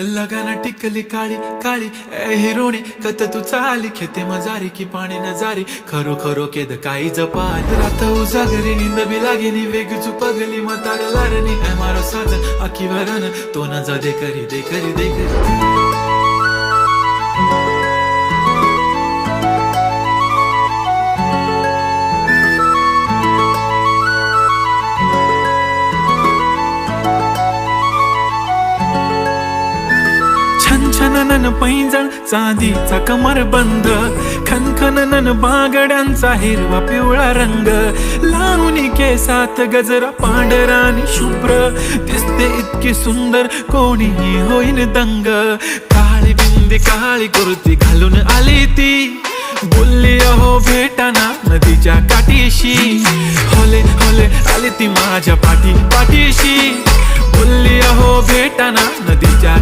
लगाना टिकली काळी काळी ए हिरोणी कत तू चाली खेते मजारी की पाणी नजारी खरो खरो केद काही जपाल रात उजागरी निंद बी लागेनी वेग चुपगली मतार लारणी ए मारो साज आखी भरन तो न जा दे करी दे करी दे करी छनछनन पैंजण चांदीचा कमर बंद खनखनन बांगड्यांचा हिरवा पिवळा रंग लावणी केसात गजरा पांढरा आणि शुभ्र दिसते इतकी सुंदर कोणीही होईन दंग काळी बिंदी काळी कुर्ती घालून आली ती बोलली अहो भेटाना नदीच्या काठीशी होले होले आली ती माझ्या पाठीशी बोलली अहो भेटाना नदीच्या